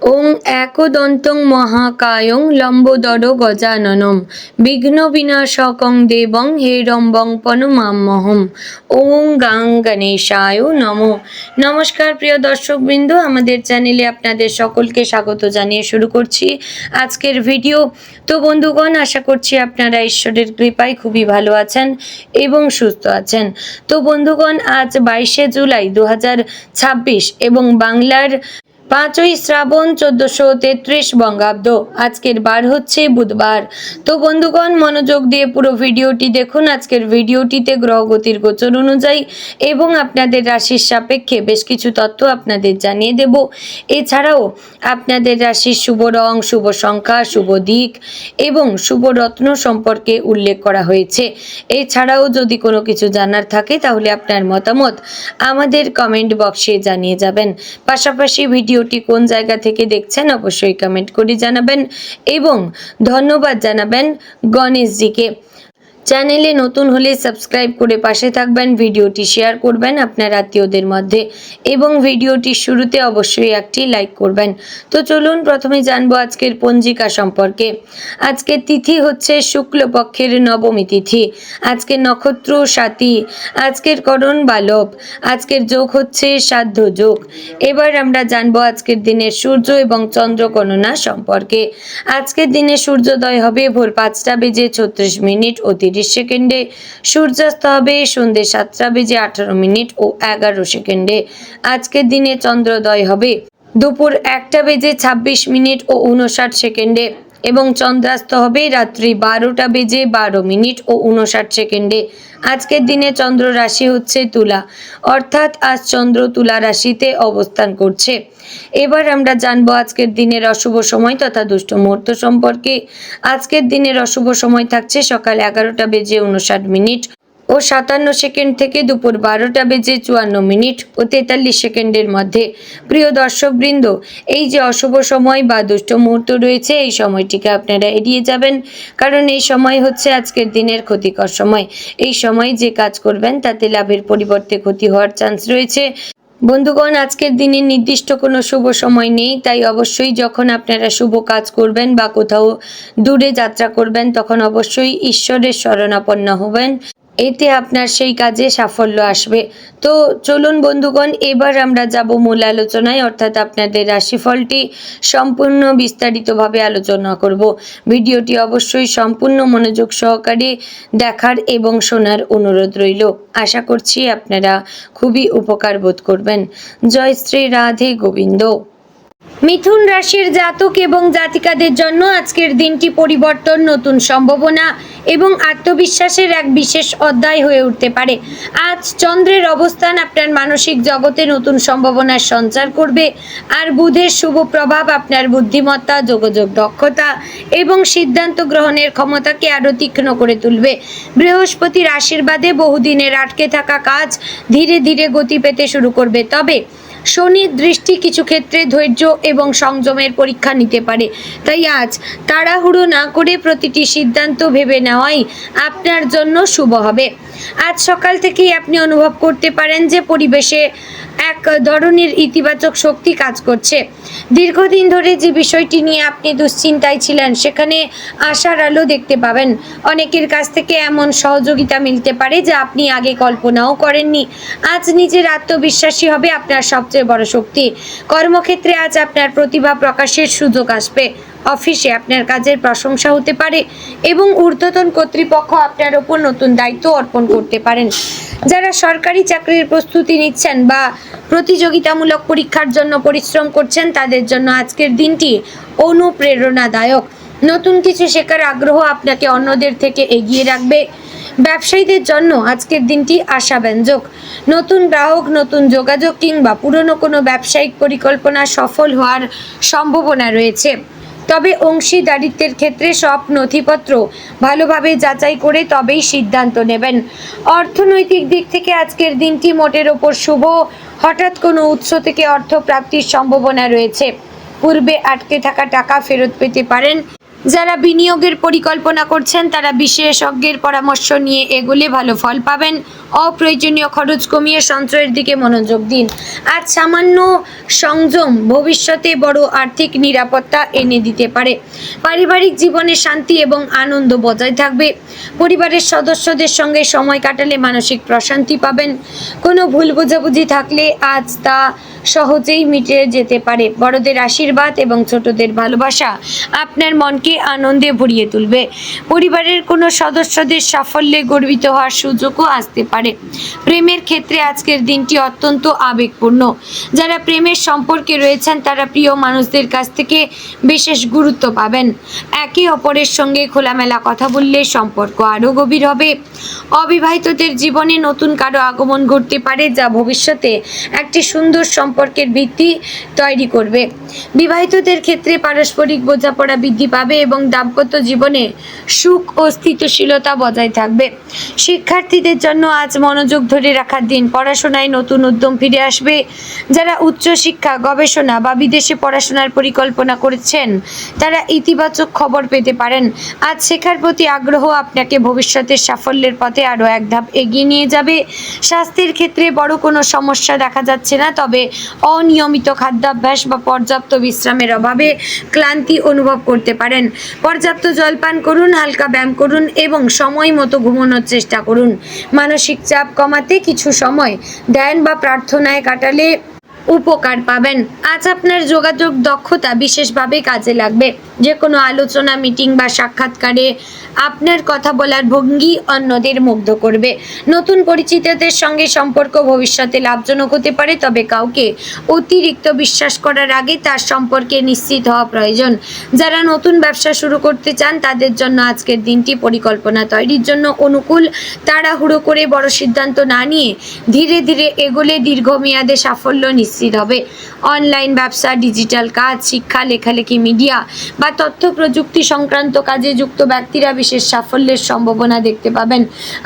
ওং একদন্তং মহাকায়ং লম্বোদর গজাননম বিঘ্ন বিনাশকং দেবং হেরম্বং পনমাম্যহম। ওং গাং গণেশায় নমঃ। নমস্কার প্রিয় দর্শকবৃন্দ, আমাদের চ্যানেলে আপনাদের সকলকে স্বাগত জানিয়ে শুরু করছি আজকের ভিডিও। তো বন্ধুগণ, আশা করছি আপনারা ঈশ্বরের কৃপায় খুবই ভালো আছেন এবং সুস্থ আছেন। তো বন্ধুগণ, আজ 22শে জুলাই 2026 এবং বাংলার 5ই শ্রাবণ 1433 বঙ্গাব্দ। আজকের বার হচ্ছে বুধবার। তো বন্ধুগণ, মনোযোগ দিয়ে পুরো ভিডিওটি দেখুন। আজকের ভিডিওটিতে গ্রহগতির গোচর অনুযায়ী এবং আপনাদের রাশির সাপেক্ষে বেশ কিছু তথ্য আপনাদের জানিয়ে দেব। এছাড়াও আপনাদের রাশির শুভ রং, শুভ সংখ্যা, শুভ দিক এবং শুভ রত্ন সম্পর্কে উল্লেখ করা হয়েছে। এছাড়াও যদি কোনো কিছু জানার থাকে তাহলে আপনার মতামত আমাদের কমেন্ট বক্সে জানিয়ে যাবেন। পাশাপাশি ভিডিওটি কোন জায়গা থেকে দেখছেন অবশ্যই কমেন্ট করে জানাবেন এবং ধন্যবাদ জানাবেন গণেশজিকে। চ্যানেলে নতুন হলে সাবস্ক্রাইব করে পাশে থাকবেন, ভিডিওটি শেয়ার করবেন আপনার আত্মীয়দের মধ্যে এবং ভিডিওটির শুরুতে অবশ্যই একটি লাইক করবেন। তো চলুন প্রথমে জানবো আজকের পঞ্জিকা সম্পর্কে। আজকের তিথি হচ্ছে শুক্লপক্ষের নবমী তিথি। আজকের নক্ষত্র স্বাতী, আজকের করণ বালব, আজকের যোগ হচ্ছে সাধ্য যোগ। এবার আমরা জানবো আজকের দিনের সূর্য এবং চন্দ্র গণনা সম্পর্কে। আজকের দিনে সূর্যোদয় হবে ভোর 5টা বেজে 36 মিনিট ও 30 সেকেন্ডে, সূর্যাস্ত হবে সন্ধ্যে 7টা বেজে 18 মিনিট ও 11 সেকেন্ডে। আজকের দিনে চন্দ্রোদয় হবে দুপুর 1টা বেজে 26 মিনিট ও 59 সেকেন্ডে এবং চন্দ্রাস্ত হবে রাত্রি 12টা বেজে 12 মিনিট ও 59 সেকেন্ডে। আজকের দিনে চন্দ্র রাশি হচ্ছে তুলা, অর্থাৎ আজ চন্দ্র তুলা রাশিতে অবস্থান করছে। এবার আমরা জানবো আজকের দিনের অশুভ সময় তথা দুষ্ট মুহূর্ত সম্পর্কে। আজকের দিনের অশুভ সময় থাকছে সকাল 11টা বেজে 59 মিনিট ও 57 সেকেন্ড থেকে দুপুর 12টা বেজে 54 মিনিট ও 43 সেকেন্ডের মধ্যে। প্রিয় দর্শকবৃন্দ, এই যে অশুভ সময় বা দুষ্ট মুহূর্ত রয়েছে, এই সময়টিকে আপনারা এড়িয়ে যাবেন, কারণ এই সময় হচ্ছে আজকের দিনের ক্ষতিকর সময়। এই সময় যে কাজ করবেন তাতে লাভের পরিবর্তে ক্ষতি হওয়ার চান্স রয়েছে। বন্ধুগণ, আজকের দিনে নির্দিষ্ট কোনো শুভ সময় নেই, তাই অবশ্যই যখন আপনারা শুভ কাজ করবেন বা কোথাও দূরে যাত্রা করবেন তখন অবশ্যই ঈশ্বরের শরণাপন্ন হবেন, এতে আপনার সেই কাজে সাফল্য আসবে। তো চলুন বন্ধুগণ, এবার আমরা যাব মূল আলোচনায়, অর্থাৎ আপনাদের রাশিফলটি সম্পূর্ণ বিস্তারিতভাবে আলোচনা করব। ভিডিওটি অবশ্যই সম্পূর্ণ মনোযোগ সহকারে দেখার এবং শোনার অনুরোধ রইল। আশা করছি আপনারা খুবই উপকার বোধ করবেন। জয় শ্রী রাধে গোবিন্দ। মিথুন রাশির জাতক এবং জাতিকাদের জন্য আজকের দিনটি পরিবর্তন, নতুন সম্ভাবনা এবং আত্মবিশ্বাসের এক বিশেষ অধ্যায় হয়ে উঠতে পারে। আজ চন্দ্রের অবস্থান আপনার মানসিক জগতে নতুন সম্ভাবনার সঞ্চার করবে, আর বুধের শুভ প্রভাব আপনার বুদ্ধিমত্তা, যোগাযোগ দক্ষতা এবং সিদ্ধান্ত গ্রহণের ক্ষমতাকে আরও তীক্ষ্ণ করে তুলবে। বৃহস্পতির আশীর্বাদে বহুদিনের আটকে থাকা কাজ ধীরে ধীরে গতি পেতে শুরু করবে, তবে শনির দৃষ্টি কিছু ক্ষেত্রে ধৈর্য এবং সংযমের পরীক্ষা নিতে পারে। তাই আজ তাড়াহুড়ো না করে প্রতিটি সিদ্ধান্ত ভেবে নেওয়াই আপনার জন্য শুভ হবে। আজ সকাল থেকেই আপনি অনুভব করতে পারেন যে পরিবেশে এক ধরনের ইতিবাচক শক্তি কাজ করছে। দীর্ঘদিন ধরে যে বিষয়টি নিয়ে আপনি দুশ্চিন্তায় ছিলেন সেখানে আশার আলো দেখতে পাবেন। অনেকের কাছ থেকে এমন সহযোগিতা মিলতে পারে যা আপনি আগে কল্পনাও করেননি। আজ নিজের আত্মবিশ্বাসী হবে আপনার সবচেয়ে বড় শক্তি। কর্মক্ষেত্রে আজ আপনার প্রতিভা প্রকাশের সুযোগ আসবে। অফিসে আপনার কাজের প্রশংসা হতে পারে এবং ঊর্ধ্বতন কর্তৃপক্ষ আপনার ওপর নতুন দায়িত্ব অর্পণ করতে পারেন। যারা সরকারি চাকরির প্রস্তুতি নিচ্ছেন বা প্রতিযোগিতামূলক পরীক্ষার জন্য পরিশ্রম করছেন তাদের জন্য আজকের দিনটি অনুপ্রেরণাদায়ক। নতুন কিছু শেখার আগ্রহ আপনাকে অন্যদের থেকে এগিয়ে রাখবে। ব্যবসায়ীদের জন্য আজকের দিনটি আশাব্যঞ্জক। নতুন গ্রাহক, নতুন যোগাযোগ কিংবা পুরনো কোনো ব্যবসায়িক পরিকল্পনা সফল হওয়ার সম্ভাবনা রয়েছে, তবে অংশীদারিত্বের ক্ষেত্রে সব নথিপত্র ভালোভাবে যাচাই করে তবেই সিদ্ধান্ত নেবেন। অর্থনৈতিক দিক থেকে আজকের দিনটি মোটের ওপর শুভ। হঠাৎ কোনো উৎস থেকে অর্থ প্রাপ্তির সম্ভাবনা রয়েছে। পূর্বে আটকে থাকা টাকা ফেরত পেতে পারেন যারা বিনিয়োগের পরিকল্পনা করছেন তারা বিশেষজ্ঞের পরামর্শ নিয়ে এগোলে ভালো ফল পাবেন। অপ্রয়োজনীয় খরচ কমিয়ে সঞ্চয়ের দিকে মনোযোগ দিন। আজ সামান্য সংযম ভবিষ্যতে বড় আর্থিক নিরাপত্তা এনে দিতে পারে। পারিবারিক জীবনে শান্তি এবং আনন্দ বজায় থাকবে। পরিবারের সদস্যদের সঙ্গে সময় কাটালে মানসিক প্রশান্তি পাবেন। কোনো ভুল বোঝাবুঝি থাকলে আজ তা সহজেই মিটে যেতে পারে। বড়দের আশীর্বাদ এবং ছোটদের ভালোবাসা আপনার মনকে আনন্দে ভরিয়ে তুলবে। পরিবারের কোনো সদস্যদের সাফল্যে গর্বিত হওয়ার সুযোগও আসতে পারে। প্রেমের ক্ষেত্রে আজকের দিনটি অত্যন্ত আবেগপূর্ণ। যারা প্রেমের সম্পর্কে রয়েছেন তারা প্রিয় মানুষদের কাছ থেকে বিশেষ গুরুত্ব পাবেন। একে অপরের সঙ্গে খোলামেলা কথা বললে সম্পর্ক আরও গভীর হবে। অবিবাহিতদের জীবনে নতুন কারো আগমন ঘটতে পারে, যা ভবিষ্যতে একটি সুন্দর সম্পর্কের ভিত্তি তৈরি করবে। বিবাহিতদের ক্ষেত্রে পারস্পরিক বোঝাপড়া বৃদ্ধি পাবে এবং দাম্পত্য জীবনে সুখ ও স্থিতিশীলতা বজায় থাকবে। শিক্ষার্থীদের জন্য আজ মনোযোগ ধরে রাখার দিন। পড়াশোনায় নতুন উদ্যম ফিরে আসবে। যারা উচ্চশিক্ষা, গবেষণা বা বিদেশে পড়াশোনার পরিকল্পনা করছেন তারা ইতিবাচক খবর পেতে পারেন। আজ শেখার প্রতি আগ্রহ আপনাকে ভবিষ্যতের সাফল্যের পথে আরও এক ধাপ এগিয়ে নিয়ে যাবে। স্বাস্থ্যের ক্ষেত্রে বড় কোনো সমস্যা দেখা যাচ্ছে না, তবে অনিয়মিত খাদ্যাভ্যাস বা পর্যাপ্ত বিশ্রামের অভাবে ক্লান্তি অনুভব করতে পারেন। পর্যাপ্ত জল পান করুন, হালকা ব্যায়াম করুন এবং সময় মতো ঘুমানোর চেষ্টা করুন। মানসিক চাপ কমাতে কিছু সময় ধ্যান বা প্রার্থনায় কাটালে উপকার পাবেন। আজ আপনার যোগাযোগ দক্ষতা বিশেষভাবে কাজে লাগবে। যে কোনো আলোচনা, মিটিং বা সাক্ষাৎকারে আপনার কথা বলার ভঙ্গি অন্যদের মুগ্ধ করবে। নতুন পরিচিতদের সঙ্গে সম্পর্ক ভবিষ্যতে লাভজনক হতে পারে, তবে কাউকে অতিরিক্ত বিশ্বাস করার আগে তার সম্পর্কে নিশ্চিত হওয়া প্রয়োজন। যারা নতুন ব্যবসা শুরু করতে চান তাদের জন্য আজকের দিনটি পরিকল্পনা তৈরির জন্য অনুকূল। তাড়াহুড়ো করে বড় সিদ্ধান্ত না নিয়ে ধীরে ধীরে এগোলে দীর্ঘমেয়াদে সাফল্য নিশ্চিত হবে। অনলাইন ব্যবসা, ডিজিটাল কাজ, শিক্ষা, লেখালেখি, মিডিয়া বা তথ্য প্রযুক্তি সংক্রান্ত কাজে যুক্ত ব্যক্তিরা বিশেষ সাফল্যের সম্ভাবনা দেখতে পাবেন।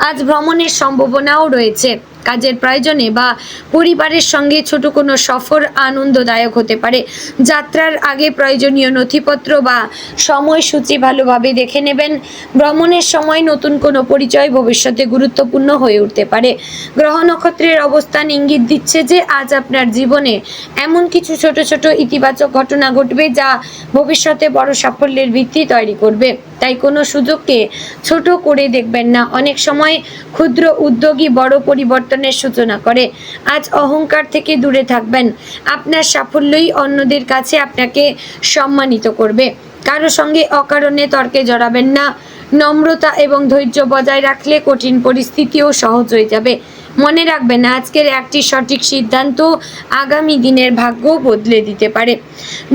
আজ ভ্রমণের সম্ভাবনাও রয়েছে। কাজের প্রয়োজনে বা পরিবারের সঙ্গে ছোট কোনো সফর আনন্দদায়ক হতে পারে। যাত্রার আগে প্রয়োজনীয় নথিপত্র বা সময়সূচি ভালোভাবে দেখে নেবেন। ভ্রমণের সময় নতুন কোনো পরিচয় ভবিষ্যতে গুরুত্বপূর্ণ হয়ে উঠতে পারে। গ্রহ নক্ষত্রের অবস্থান ইঙ্গিত দিচ্ছে যে আজ আপনার জীবনে এমন কিছু ছোট ছোট ইতিবাচক ঘটনা ঘটবে যা ভবিষ্যতে বড় সাফল্যের ভিত্তি তৈরি করবে। তাই কোনো সুযোগকে ছোট করে দেখবেন না। অনেক সময় ক্ষুদ্র উদ্যোগই বড় পরিবর্তনের সূচনা করে। আজ অহংকার থেকে দূরে থাকবেন। আপনার সাফল্যই অন্যদের কাছে আপনাকে সম্মানিত করবে। কারো সঙ্গে অকারণে তর্কে জড়াবেন না। নম্রতা এবং ধৈর্য বজায় রাখলে কঠিন পরিস্থিতিও সহজ হয়ে যাবে। মনে রাখবেন, আজকের একটি সঠিক সিদ্ধান্ত আগামী দিনের ভাগ্য বদলে দিতে পারে।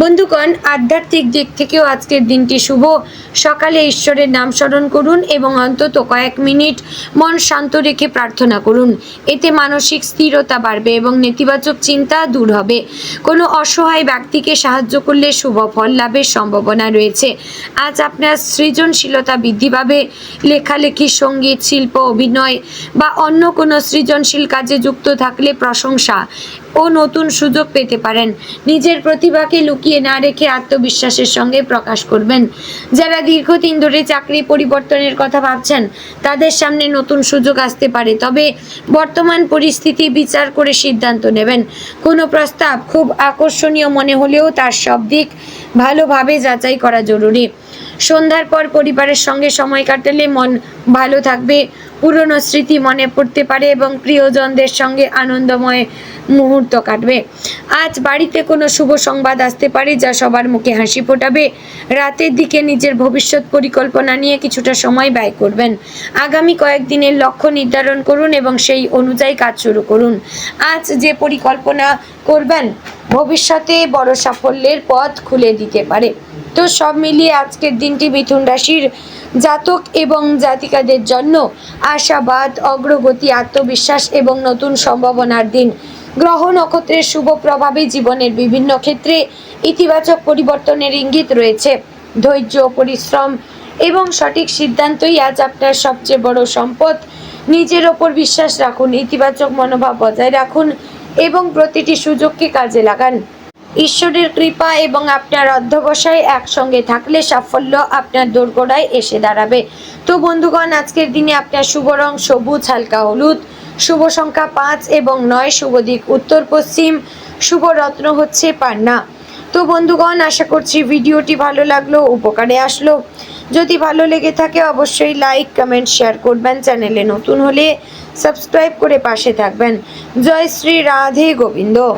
বন্ধুগণ, আধ্যাত্মিক দিক থেকেও আজকের দিনটি শুভ। সকালে ঈশ্বরের নাম স্মরণ করুন এবং অন্তত কয়েক মিনিট মন শান্ত রেখে প্রার্থনা করুন। এতে মানসিক স্থিরতা বাড়বে এবং নেতিবাচক চিন্তা দূর হবে। কোনো অসহায় ব্যক্তিকে সাহায্য করলে শুভ ফল লাভের সম্ভাবনা রয়েছে। আজ আপনার সৃজনশীলতা বৃদ্ধি পাবে। লেখালেখি, সঙ্গীত, শিল্প, অভিনয় বা অন্য কোনো সৃজনশীল কাজে যুক্ত থাকলে প্রশংসা ও নতুন সুযোগ পেতে পারেন। নিজের প্রতিভাকে লুকিয়ে না রেখে আত্মবিশ্বাসের সঙ্গে প্রকাশ করবেন। যারা দীর্ঘদিন ধরে চাকরি পরিবর্তনের কথা ভাবছেন তাদের সামনে নতুন সুযোগ আসতে পারে, তবে বর্তমান পরিস্থিতি বিচার করে সিদ্ধান্ত নেবেন। কোনো প্রস্তাব খুব আকর্ষণীয় মনে হলেও তার সব দিক ভালোভাবে যাচাই করা জরুরি। সন্ধ্যার পর পরিবারের সঙ্গে সময় কাটালে মন ভালো থাকবে। পুরনো স্মৃতি মনে পড়তে পারে এবং প্রিয়জনদের সঙ্গে আনন্দময় মুহূর্ত কাটবে। আজ বাড়িতে কোনো শুভ সংবাদ আসতে পারে যা সবার মুখে হাসি ফোটাবে। রাতের দিকে নিজের ভবিষ্যৎ পরিকল্পনা নিয়ে কিছুটা সময় ব্যয় করবেন। আগামী কয়েকদিনের লক্ষ্য নির্ধারণ করুন এবং সেই অনুযায়ী কাজ শুরু করুন। আজ যে পরিকল্পনা করবেন ভবিষ্যতে বড় সাফল্যের পথ খুলে দিতে পারে। তো সব মিলিয়ে আজকের দিনটি মিথুন রাশির জাতক এবং জাতিকাদের জন্য আশাবাদ, অগ্রগতি, আত্মবিশ্বাস এবং নতুন সম্ভাবনার দিন। গ্রহ নক্ষত্রের শুভ প্রভাবে জীবনের বিভিন্ন ক্ষেত্রে ইতিবাচক পরিবর্তনের ইঙ্গিত রয়েছে। ধৈর্য, পরিশ্রম এবং সঠিক সিদ্ধান্তই আজ আপনার সবচেয়ে বড় সম্পদ। নিজের ওপর বিশ্বাস রাখুন, ইতিবাচক মনোভাব বজায় রাখুন এবং প্রতিটি সুযোগকে কাজে লাগান। ঈশ্বরের কৃপা এবং আপনার অধ্যবসায় একসঙ্গে থাকলে সাফল্য আপনার দোরগোড়ায় এসে দাঁড়াবে। তো বন্ধুগণ, আজকের দিনে আপনার শুভ রং সবুজ হালকা হলুদ, শুভ সংখ্যা 5 এবং 9, শুভ দিক উত্তর পশ্চিম, শুভ রত্ন হচ্ছে পান্না। তো বন্ধুগণ, আশা করছি ভিডিওটি ভালো লাগলো, উপকারে আসলো। যদি ভালো লেগে থাকে অবশ্যই লাইক কমেন্ট শেয়ার করবেন, চ্যানেলে নতুন হলে সাবস্ক্রাইব করে পাশে থাকবেন। জয় শ্রী রাধে গোবিন্দ।